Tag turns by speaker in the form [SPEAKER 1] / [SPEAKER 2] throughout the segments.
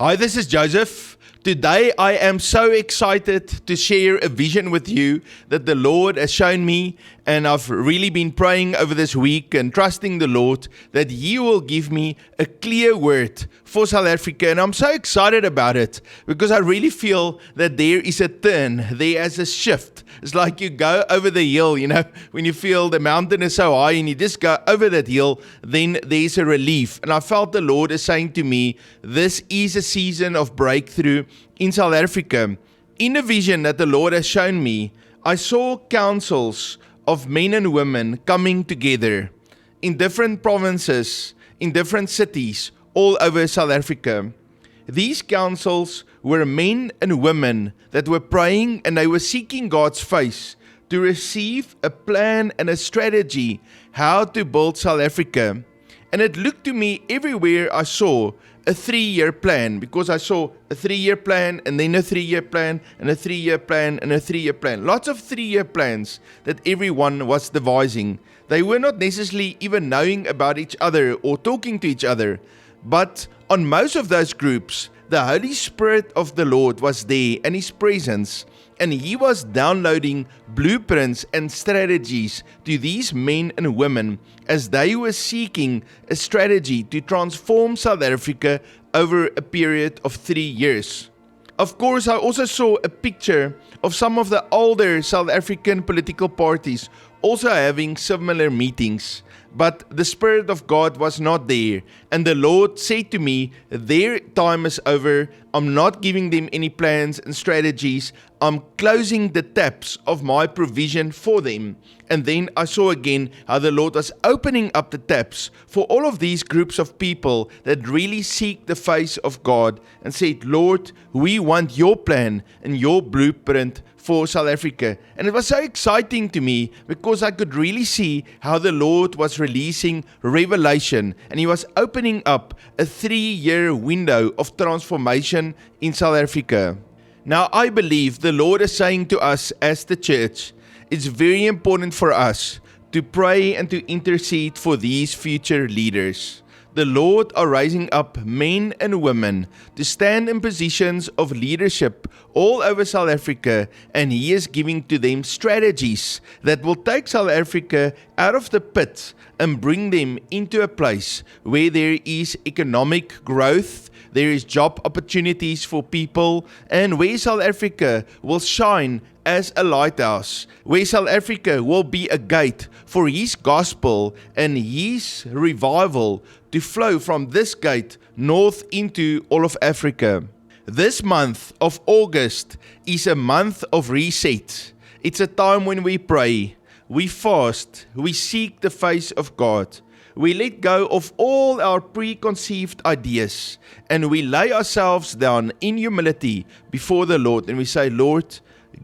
[SPEAKER 1] Hi, this is Joseph. Today I am so excited to share a vision with you that the Lord has shown me, and I've really been praying over this week and trusting the Lord that He will give me a clear word for South Africa, and I'm so excited about it because I really feel that there is a turn, there is a shift. It's like you go over the hill, when you feel the mountain is so high and you just go over that hill, then there's a relief. And I felt the Lord is saying to me, this is a season of breakthrough in South Africa. In the vision that the Lord has shown me, I saw councils of men and women coming together in different provinces, in different cities, all over South Africa. These councils were men and women that were praying and they were seeking God's face to receive a plan and a strategy how to build South Africa. And it looked to me everywhere I saw a 3-year plan, because I saw a 3-year plan and then a 3-year plan and a 3-year plan and a 3-year plan. Lots of 3-year plans that everyone was devising. They were not necessarily even knowing about each other or talking to each other. But on most of those groups, the Holy Spirit of the Lord was there and His presence, and He was downloading blueprints and strategies to these men and women as they were seeking a strategy to transform South Africa over a period of 3 years. Of course, I also saw a picture of some of the older South African political parties also having similar meetings. But the Spirit of God was not there. And the Lord said to me, their time is over. I'm not giving them any plans and strategies. I'm closing the taps of my provision for them. And then I saw again how the Lord was opening up the taps for all of these groups of people that really seek the face of God and said, Lord, we want your plan and your blueprint for South Africa. And it was so exciting to me because I could really see how the Lord was releasing revelation and He was opening up a 3-year window of transformation in South Africa. Now I believe the Lord is saying to us as the church, it's very important for us to pray and to intercede for these future leaders. The Lord are raising up men and women to stand in positions of leadership all over South Africa, and He is giving to them strategies that will take South Africa out of the pit and bring them into a place where there is economic growth, there is job opportunities for people, and where South Africa will shine as a lighthouse, where South Africa will be a gate for His gospel and His revival to flow from this gate north into all of Africa. This month of August is a month of reset. It's a time when we pray, we fast, we seek the face of God. We let go of all our preconceived ideas and we lay ourselves down in humility before the Lord and we say, Lord,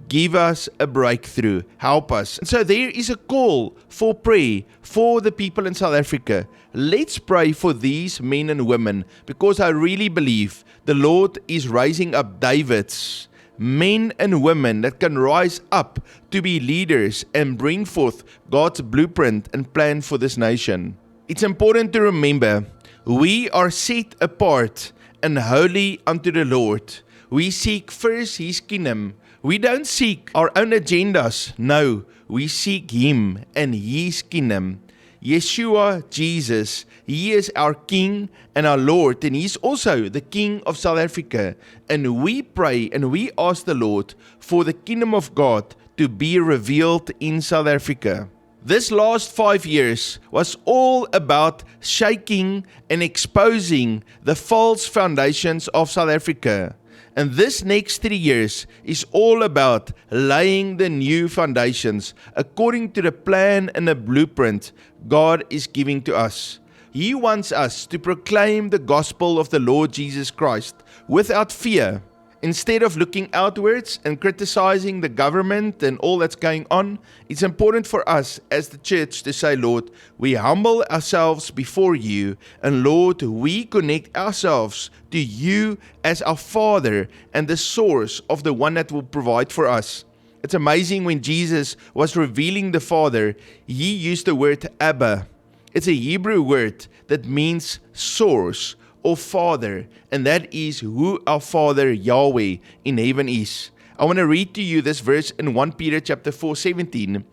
[SPEAKER 1] give us a breakthrough. Help us. And so there is a call for prayer for the people in South Africa. Let's pray for these men and women because I really believe the Lord is raising up Davids, men and women that can rise up to be leaders and bring forth God's blueprint and plan for this nation. It's important to remember we are set apart and holy unto the Lord. We seek first His kingdom. We don't seek our own agendas. No, we seek Him and His kingdom. Yeshua, Jesus, He is our King and our Lord, and He's also the King of South Africa. And we pray and we ask the Lord for the kingdom of God to be revealed in South Africa. This last 5 years was all about shaking and exposing the false foundations of South Africa. And this next 3 years is all about laying the new foundations according to the plan and the blueprint God is giving to us. He wants us to proclaim the gospel of the Lord Jesus Christ without fear. Instead of looking outwards and criticizing the government and all that's going on, it's important for us as the church to say, Lord, we humble ourselves before you, and Lord, we connect ourselves to you as our Father and the source of the one that will provide for us. It's amazing when Jesus was revealing the Father, He used the word Abba. It's a Hebrew word that means source or Father, and that is who our Father Yahweh in heaven is. I want to read to you this verse in 1 Peter chapter 4:17.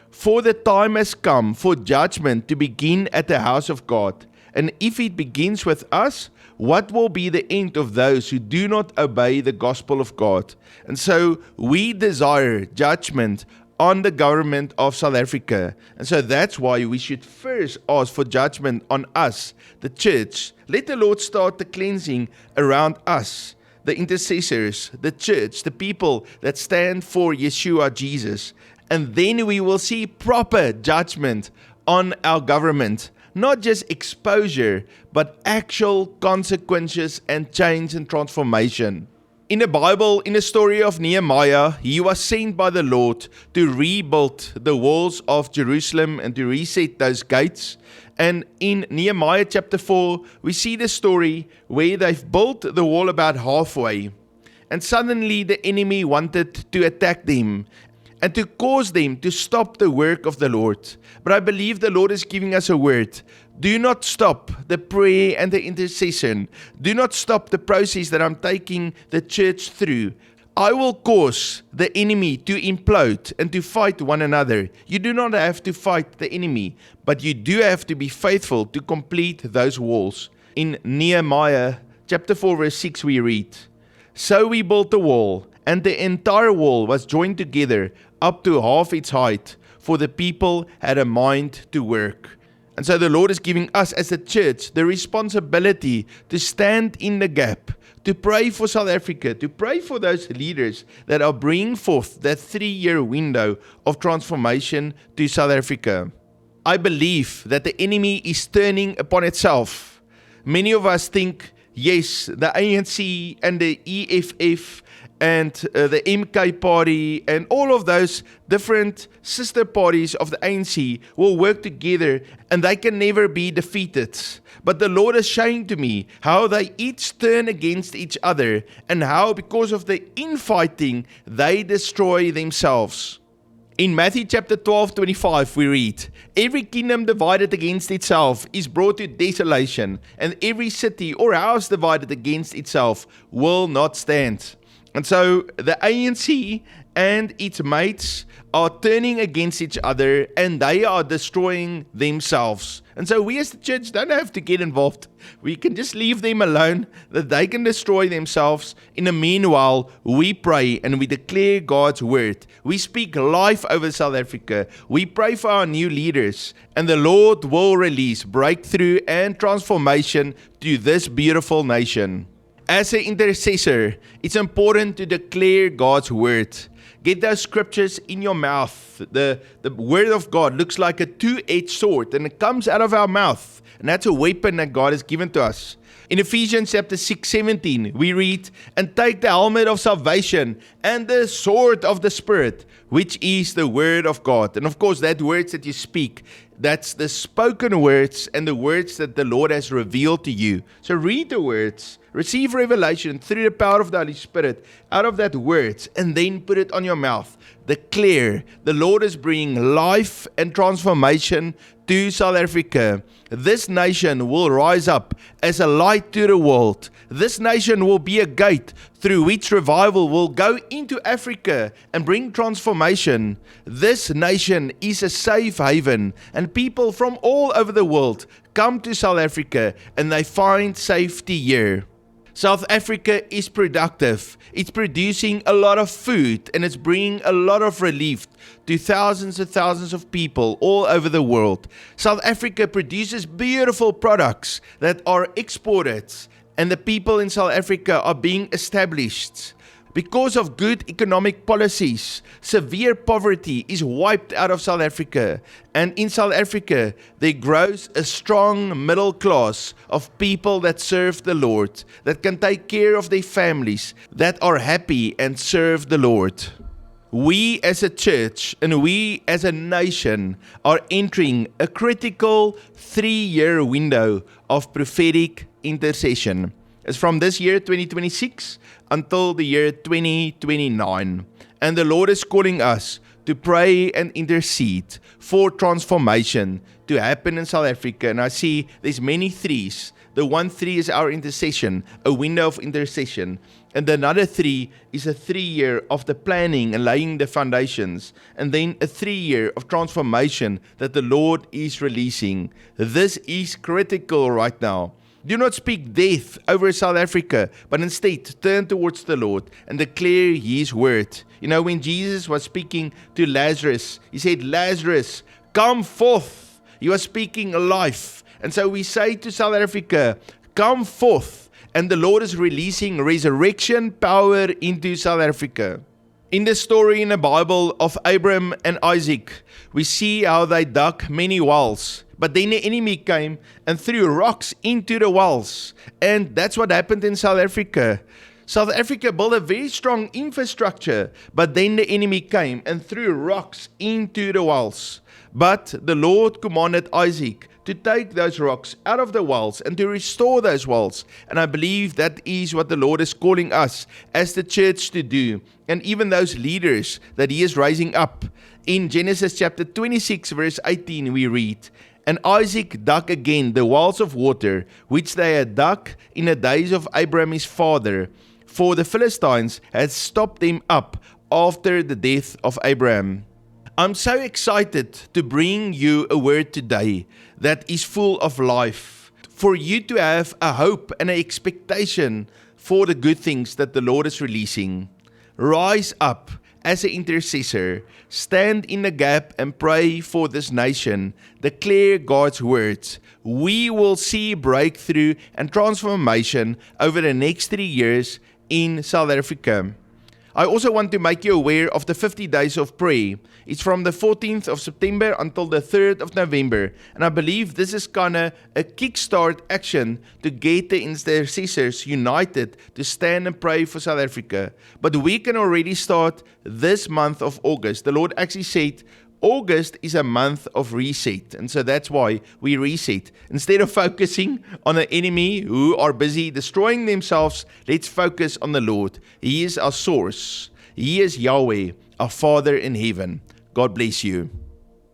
[SPEAKER 1] For the time has come for judgment to begin at the house of God. And if it begins with us, what will be the end of those who do not obey the gospel of God? And so we desire judgment on the government of South Africa. And so that's why we should first ask for judgment on us, the church. Let the Lord start the cleansing around us, the intercessors, the church, the people that stand for Yeshua Jesus. And then we will see proper judgment on our government. Not just exposure, but actual consequences and change and transformation. In the Bible, in the story of Nehemiah, he was sent by the Lord to rebuild the walls of Jerusalem and to reset those gates. And in Nehemiah chapter 4, we see the story where they've built the wall about halfway. And suddenly the enemy wanted to attack them and to cause them to stop the work of the Lord. But I believe the Lord is giving us a word. Do not stop the prayer and the intercession. Do not stop the process that I'm taking the church through. I will cause the enemy to implode and to fight one another. You do not have to fight the enemy, but you do have to be faithful to complete those walls. In Nehemiah chapter 4 verse 6 we read, So we built the wall, and the entire wall was joined together up to half its height, for the people had a mind to work. And so the Lord is giving us as a church the responsibility to stand in the gap, to pray for South Africa, to pray for those leaders that are bringing forth that 3-year window of transformation to South Africa. I believe that the enemy is turning upon itself. Many of us think, yes, the ANC and the EFF and the MK party and all of those different sister parties of the ANC will work together and they can never be defeated. But the Lord is showing to me how they each turn against each other and how because of the infighting they destroy themselves. In Matthew chapter 12:25 we read, Every kingdom divided against itself is brought to desolation, and every city or house divided against itself will not stand. And so the ANC and its mates are turning against each other and they are destroying themselves. And so we as the church don't have to get involved. We can just leave them alone, that they can destroy themselves. In the meanwhile, we pray and we declare God's word. We speak life over South Africa. We pray for our new leaders, and the Lord will release breakthrough and transformation to this beautiful nation. As an intercessor, it's important to declare God's word. Get those scriptures in your mouth. The word of God looks like a two-edged sword, and it comes out of our mouth. And that's a weapon that God has given to us. In Ephesians chapter 6:17, we read, And take the helmet of salvation and the sword of the Spirit, which is the word of God. And of course, that words that you speak, that's the spoken words and the words that the Lord has revealed to you. So read the words, receive revelation through the power of the Holy Spirit out of that words, and then put it on your mouth. Declare, the Lord is bringing life and transformation to South Africa. This nation will rise up as a light to the world. This nation will be a gate through which revival will go into Africa and bring transformation. This nation is a safe haven, and people from all over the world come to South Africa and they find safety here. South Africa is productive. It's producing a lot of food and it's bringing a lot of relief to thousands and thousands of people all over the world. South Africa produces beautiful products that are exported, and the people in South Africa are being established. Because of good economic policies, severe poverty is wiped out of South Africa. And in South Africa, there grows a strong middle class of people that serve the Lord, that can take care of their families, that are happy and serve the Lord. We as a church and we as a nation are entering a critical 3-year window of prophetic intercession. It's from this year 2026 until the year 2029. And the Lord is calling us to pray and intercede for transformation to happen in South Africa. And I see there's many threes The 1-3 is our intercession, a window of intercession. And another 3 is a 3-year of the planning and laying the foundations. And then a 3-year of transformation that the Lord is releasing. This is critical right now. Do not speak death over South Africa, but instead turn towards the Lord and declare His word. You know, when Jesus was speaking to Lazarus, He said, Lazarus, come forth. He was speaking life. And so we say to South Africa, come forth. And the Lord is releasing resurrection power into South Africa. In the story in the Bible of Abraham and Isaac, we see how they dug many wells. But then the enemy came and threw rocks into the wells. And that's what happened in South Africa. South Africa built a very strong infrastructure, but then the enemy came and threw rocks into the wells. But the Lord commanded Isaac to take those rocks out of the wells and to restore those wells. And I believe that is what the Lord is calling us as the church to do. And even those leaders that He is raising up. In Genesis chapter 26 verse 18 we read, And Isaac dug again the wells of water, which they had dug in the days of Abraham his father, for the Philistines had stopped them up after the death of Abraham. I'm so excited to bring you a word today that is full of life, for you to have a hope and an expectation for the good things that the Lord is releasing. Rise up as an intercessor, stand in the gap and pray for this nation. Declare God's words. We will see breakthrough and transformation over the next 3 years in South Africa. I also want to make you aware of the 50 days of prayer. It's from the 14th of September until the 3rd of November. And I believe this is kind of a kickstart action to get the intercessors united to stand and pray for South Africa. But we can already start this month of August. The Lord actually said August is a month of reset. And so that's why we reset. Instead of focusing on the enemy who are busy destroying themselves, let's focus on the Lord. He is our source. He is Yahweh, our Father in heaven. God bless you.